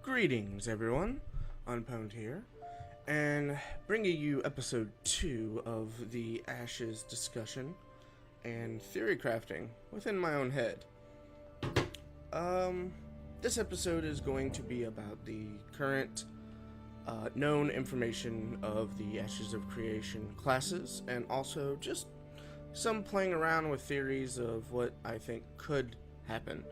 Greetings, everyone. Unpwned here, and bringing you episode 2 of the Ashes discussion and theory crafting within my own head. This episode is going to be about the current known information of the Ashes of Creation classes, and also just some playing around with theories of what I think could happen.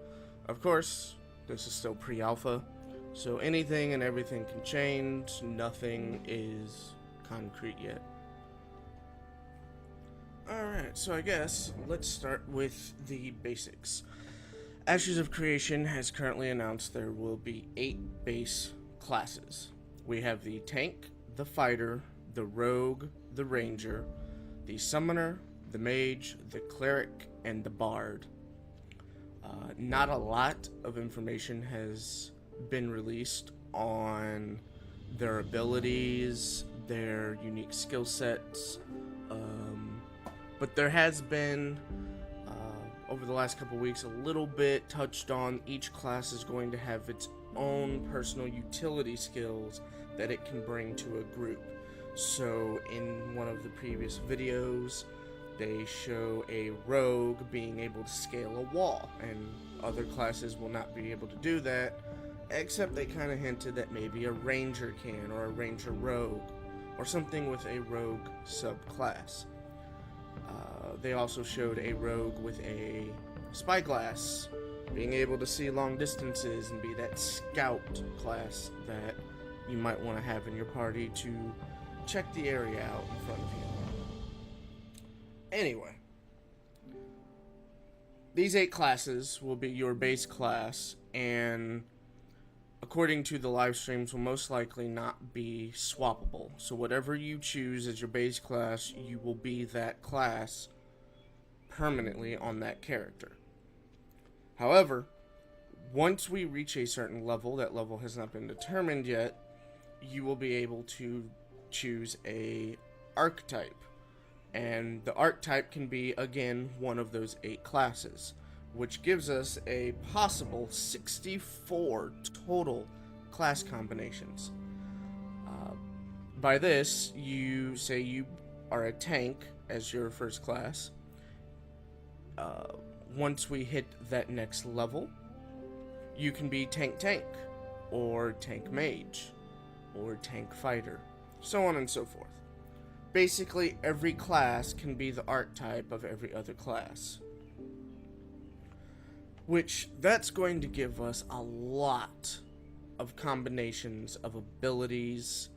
Of course, this is still pre-alpha, so anything and everything can change. Nothing is concrete yet. Alright, so I guess let's start with the basics. Ashes of Creation has currently announced there will be 8 base classes. We have the Tank, the Fighter, the Rogue, the Ranger, the Summoner, the Mage, the Cleric, and the Bard. Not a lot of information has been released on their abilities, their unique skill sets, but there has been, over the last couple weeks, a little bit touched on. Each class is going to have its own personal utility skills that it can bring to a group. So in one of the previous videos, they show a rogue being able to scale a wall, and other classes will not be able to do that, except they kind of hinted that maybe a ranger can, or a ranger rogue, or something with a rogue subclass. They also showed a rogue with a spyglass, being able to see long distances and be that scout class that you might want to have in your party to check the area out in front of you. Anyway, these 8 classes will be your base class, and according to the live streams, will most likely not be swappable. So whatever you choose as your base class, you will be that class permanently on that character. However, once we reach a certain level, that level has not been determined yet, you will be able to choose a archetype. And the archetype can be, again, one of those 8 classes, which gives us a possible 64 total class combinations. By this, you say you are a tank as your first class. Once we hit that next level, you can be tank, or tank mage, or tank fighter, so on and so forth. Basically, every class can be the archetype of every other class. Which, that's going to give us a lot of combinations of abilities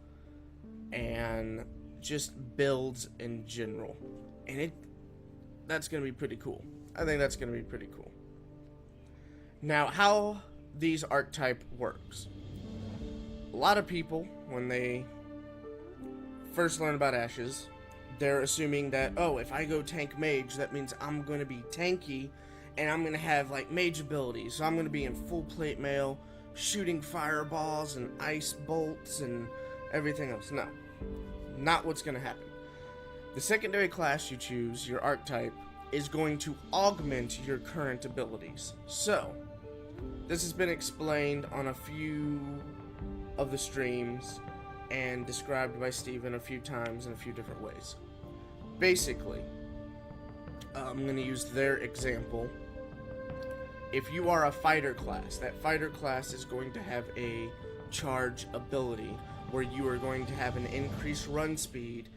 and just builds in general. And that's going to be pretty cool. I think that's going to be pretty cool. Now, how these archetype works. A lot of people, when they first learn about Ashes, they're assuming that, oh, if I go tank mage, that means I'm going to be tanky, and I'm going to have, like, mage abilities. So I'm going to be in full plate mail, shooting fireballs and ice bolts and everything else. No. Not what's going to happen. The secondary class you choose, your archetype, is going to augment your current abilities. So, this has been explained on a few of the streams and described by Steven a few times in a few different ways. Basically, I'm going to use their example. If you are a fighter class, that fighter class is going to have a charge ability where you are going to have an increased run speed,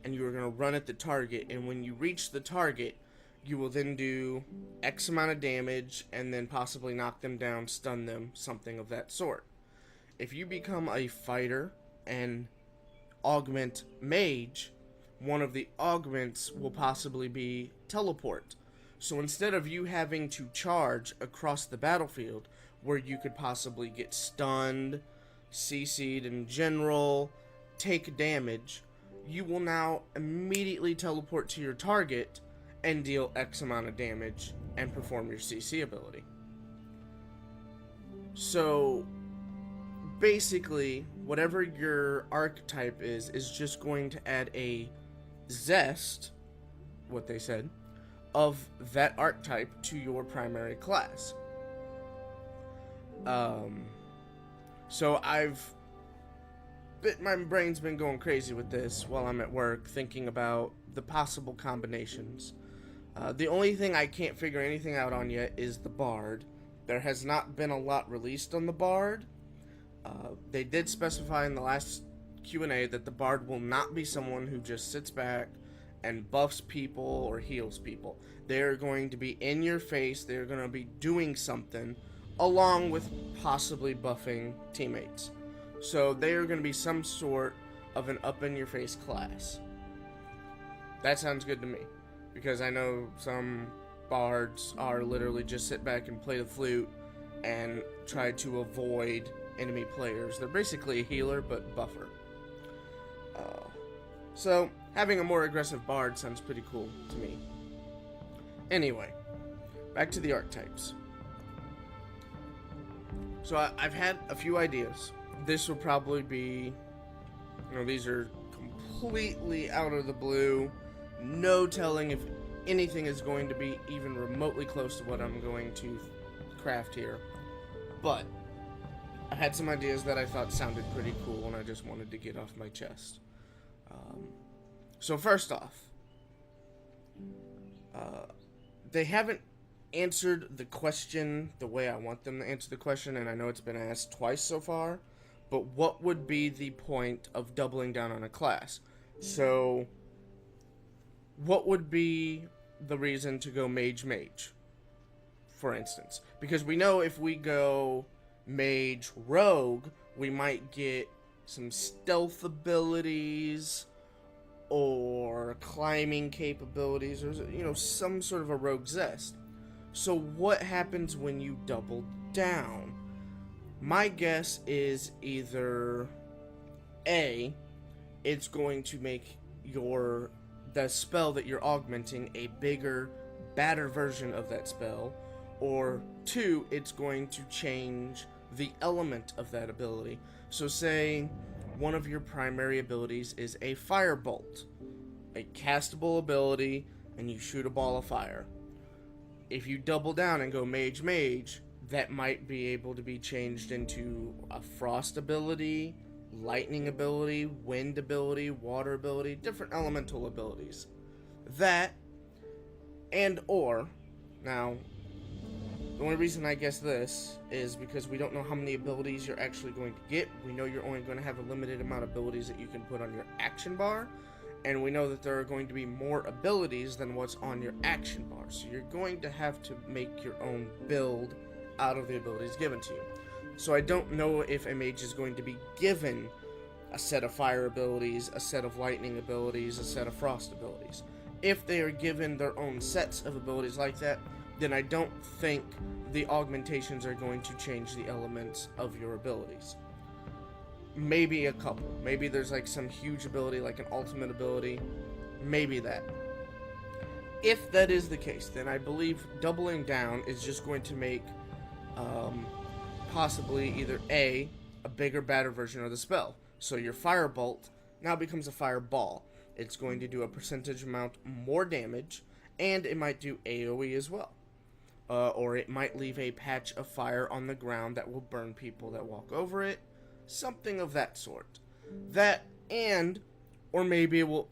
and you are going to run at the target, and when you reach the target, you will then do X amount of damage, and then possibly knock them down, stun them, something of that sort. If you become a fighter and augment mage, one of the augments will possibly be teleport. So instead of you having to charge across the battlefield, where you could possibly get stunned, CC'd in general, take damage, you will now immediately teleport to your target and deal X amount of damage and perform your CC ability. So basically, whatever your archetype is just going to add a zest, what they said, of that archetype to your primary class. So my brain's been going crazy with this while I'm at work, thinking about the possible combinations. The only thing I can't figure anything out on yet is the bard. There has not been a lot released on the bard. They did specify in the last Q&A that the bard will not be someone who just sits back and buffs people or heals people. They're going to be in your face. They're going to be doing something along with possibly buffing teammates. So they are going to be some sort of an up-in-your-face class. That sounds good to me, because I know some bards are literally just sit back and play the flute and try to avoid enemy players. They're basically a healer, but buffer. So having a more aggressive bard sounds pretty cool to me. Anyway, back to the archetypes. So I've had a few ideas. This will probably be, these are completely out of the blue. No telling if anything is going to be even remotely close to what I'm going to craft here. But I had some ideas that I thought sounded pretty cool, and I just wanted to get off my chest. So first off, they haven't answered the question the way I want them to answer the question, and I know it's been asked twice so far, but what would be the point of doubling down on a class? So what would be the reason to go mage, for instance? Because we know if we go mage, rogue, we might get some stealth abilities or climbing capabilities, or some sort of a rogue zest. So what happens when you double down? My guess is either A, it's going to make the spell that you're augmenting a bigger, badder version of that spell, or 2, it's going to change the element of that ability. So say one of your primary abilities is a firebolt, a castable ability, and you shoot a ball of fire. If you double down and go mage, that might be able to be changed into a frost ability, lightning ability, wind ability, water ability, different elemental abilities. That, and or, now, the only reason I guess this is because we don't know how many abilities you're actually going to get. We know you're only going to have a limited amount of abilities that you can put on your action bar, and we know that there are going to be more abilities than what's on your action bar. So you're going to have to make your own build out of the abilities given to you. So I don't know if a mage is going to be given a set of fire abilities, a set of lightning abilities, a set of frost abilities. If they are given their own sets of abilities like that, then I don't think the augmentations are going to change the elements of your abilities. Maybe a couple. Maybe there's like some huge ability, like an ultimate ability. Maybe that. If that is the case, then I believe doubling down is just going to make possibly either a bigger, badder version of the spell. So your firebolt now becomes a fireball. It's going to do a percentage amount more damage, and it might do AoE as well. Or it might leave a patch of fire on the ground that will burn people that walk over it. Something of that sort. That, or maybe it will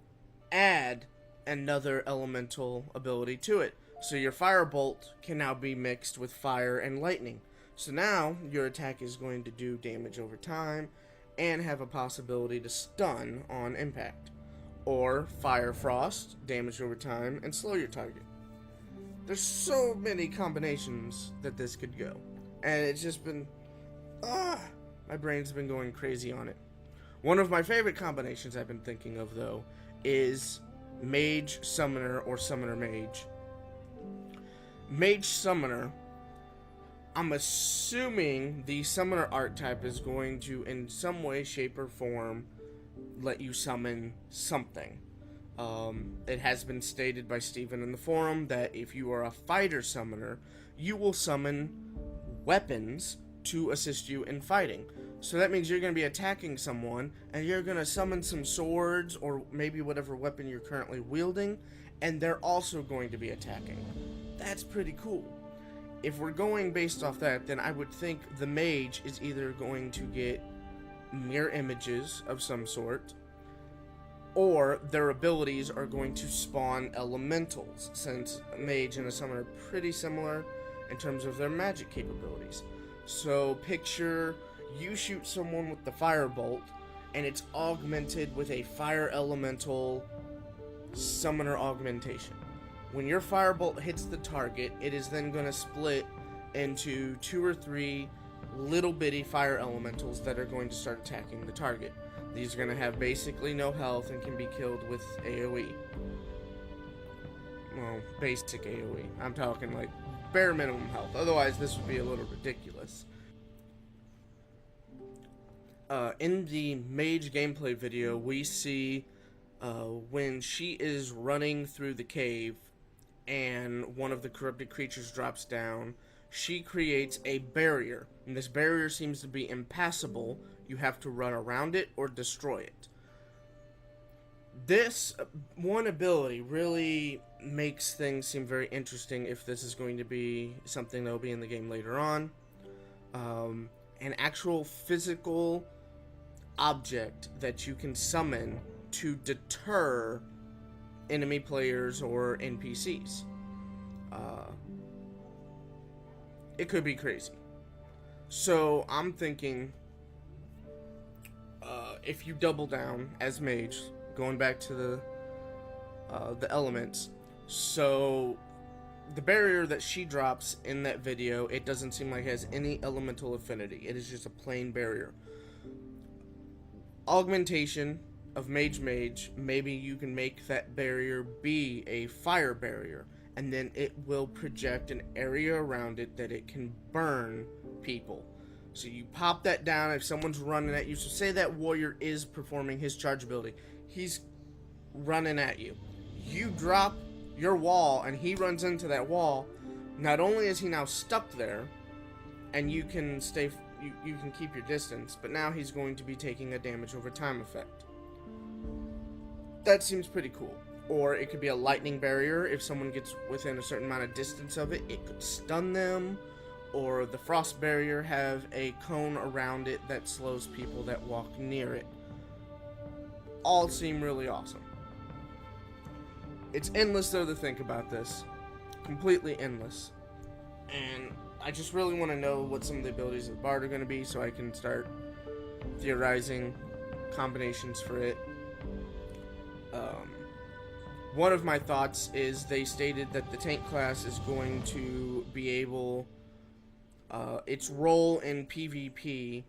add another elemental ability to it. So your firebolt can now be mixed with fire and lightning. So now your attack is going to do damage over time and have a possibility to stun on impact. Or fire frost, damage over time, and slow your target. There's so many combinations that this could go. And it's just been... my brain's been going crazy on it. One of my favorite combinations I've been thinking of, though, is Mage Summoner or Summoner Mage. Mage Summoner, I'm assuming the Summoner archetype is going to, in some way, shape, or form, let you summon something. It has been stated by Steven in the forum that if you are a fighter summoner, you will summon weapons to assist you in fighting. So that means you're going to be attacking someone, and you're going to summon some swords, or maybe whatever weapon you're currently wielding, and they're also going to be attacking. That's pretty cool. if we're going based off that, then I would think the mage is either going to get mirror images of some sort, or their abilities are going to spawn elementals, since a mage and a summoner are pretty similar in terms of their magic capabilities. So picture you shoot someone with the firebolt, and it's augmented with a fire elemental summoner augmentation. When your firebolt hits the target, it is then going to split into 2 or 3 little bitty fire elementals that are going to start attacking the target. These are going to have basically no health and can be killed with AoE. Well, basic AoE. I'm talking like bare minimum health. Otherwise, this would be a little ridiculous. In the mage gameplay video, we see when she is running through the cave and one of the corrupted creatures drops down, she creates a barrier. And this barrier seems to be impassable. You have to run around it or destroy it. This one ability really makes things seem very interesting if this is going to be something that will be in the game later on. An actual physical object that you can summon to deter enemy players or NPCs. It could be crazy. So I'm thinking, if you double down as mage, going back to the elements, so the barrier that she drops in that video, it doesn't seem like it has any elemental affinity. It is just a plain barrier. Augmentation of mage, maybe you can make that barrier be a fire barrier, and then it will project an area around it that it can burn people. So you pop that down if someone's running at you. So say that warrior is performing his charge ability. He's running at you. You drop your wall and he runs into that wall. Not only is he now stuck there and you can stay, you can keep your distance, but now he's going to be taking a damage over time effect. That seems pretty cool. Or it could be a lightning barrier. If someone gets within a certain amount of distance of it, it could stun them. Or the frost barrier have a cone around it that slows people that walk near it. All seem really awesome. It's endless though to think about this. Completely endless. And I just really want to know what some of the abilities of the bard are going to be so I can start theorizing combinations for it. One of my thoughts is they stated that the tank class is going to be able, its role in PvP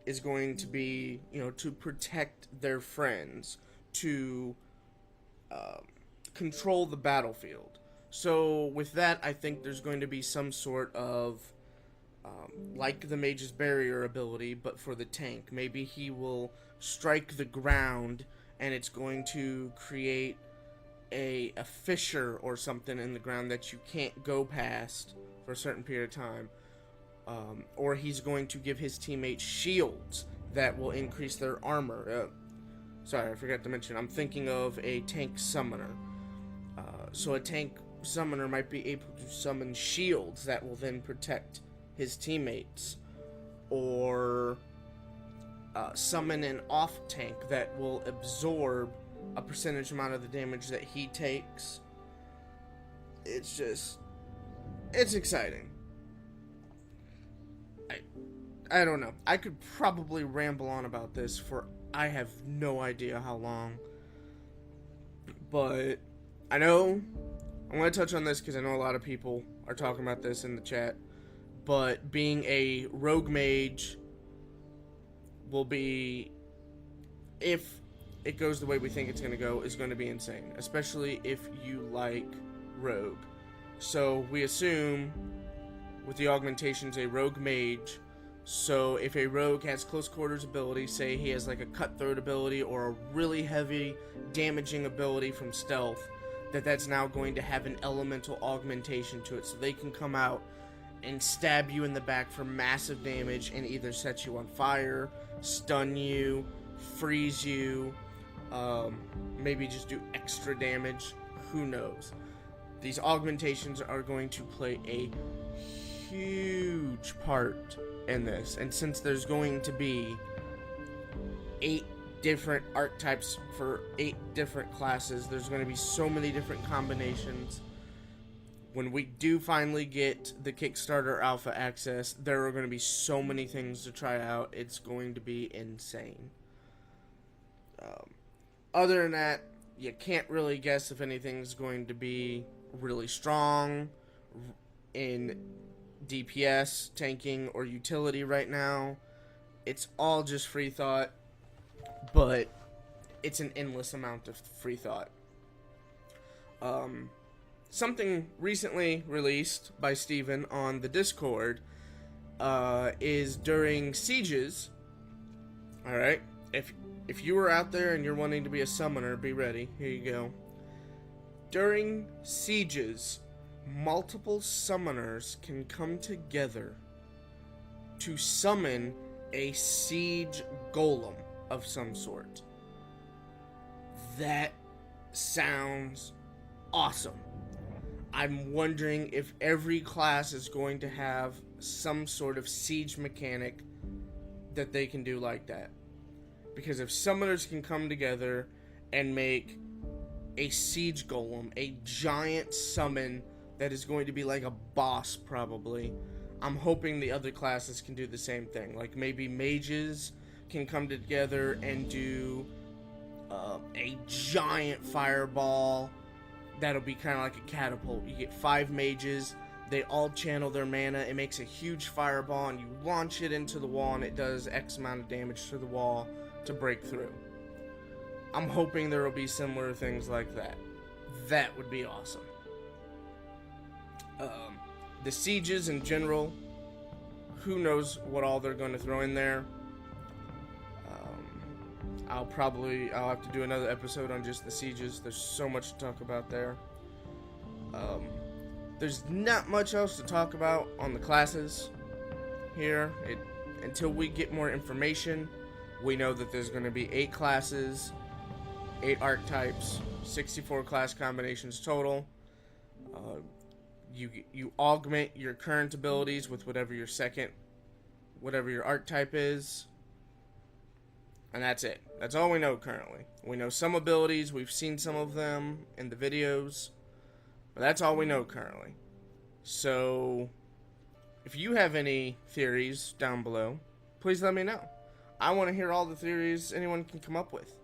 is going to be, to protect their friends, to control the battlefield. So with that, I think there's going to be some sort of, like the mage's barrier ability, but for the tank. Maybe he will strike the ground and it's going to create a fissure or something in the ground that you can't go past for a certain period of time. Or he's going to give his teammates shields that will increase their armor. Sorry, I forgot to mention, I'm thinking of a tank summoner. So a tank summoner might be able to summon shields that will then protect his teammates. Or summon an off tank that will absorb a percentage amount of the damage that he takes. It's exciting. I don't know. I could probably ramble on about this for I have no idea how long. But I know I'm going to touch on this because I know a lot of people are talking about this in the chat. But being a rogue mage will be, if it goes the way we think it's going to go, is going to be insane. Especially if you like rogue. So we assume with the augmentations a rogue mage. So if a rogue has close quarters ability, say he has like a cutthroat ability or a really heavy damaging ability from stealth, that's now going to have an elemental augmentation to it. So they can come out and stab you in the back for massive damage and either set you on fire, stun you, freeze you, maybe just do extra damage. Who knows? these augmentations are going to play a huge part in this. And since there's going to be 8 different archetypes for 8 different classes, there's going to be so many different combinations. When we do finally get the Kickstarter alpha access, there are going to be so many things to try out. It's going to be insane. Other than that, you can't really guess if anything's going to be really strong in DPS, tanking, or utility right now. It's all just free thought, but it's an endless amount of free thought. Something recently released by Steven on the Discord is during sieges. Alright, if you were out there and you're wanting to be a summoner, be ready. Here you go. During sieges, multiple summoners can come together to summon a siege golem of some sort. That sounds awesome. I'm wondering if every class is going to have some sort of siege mechanic that they can do like that. Because if summoners can come together and make a siege golem, a giant summon that is going to be like a boss probably, I'm hoping the other classes can do the same thing. Like maybe mages can come together and do a giant fireball that'll be kind of like a catapult. You get 5 mages, they all channel their mana, it makes a huge fireball, and you launch it into the wall, and it does X amount of damage to the wall to break through. I'm hoping there will be similar things like that. That would be awesome. The sieges in general, who knows what all they're going to throw in there. I'll have to do another episode on just the sieges. There's so much to talk about there. There's not much else to talk about on the classes here. Until we get more information, we know that there's going to be 8 classes, 8 archetypes, 64 class combinations total. You augment your current abilities with whatever your archetype is. And that's it. That's all we know currently. We know some abilities. We've seen some of them in the videos. But that's all we know currently. So, if you have any theories down below, please let me know. I want to hear all the theories anyone can come up with.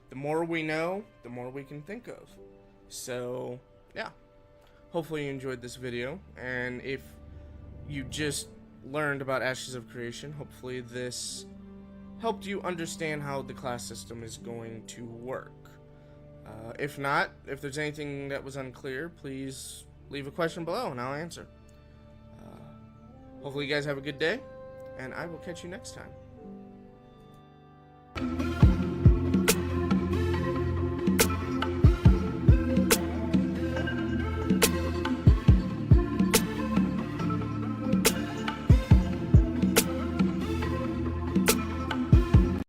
The more we know, the more we can think of. So, yeah. Hopefully you enjoyed this video. And if you just learned about Ashes of Creation, hopefully this helped you understand how the class system is going to work. If not, if there's anything that was unclear, please leave a question below and I'll answer. Hopefully you guys have a good day, and I will catch you next time.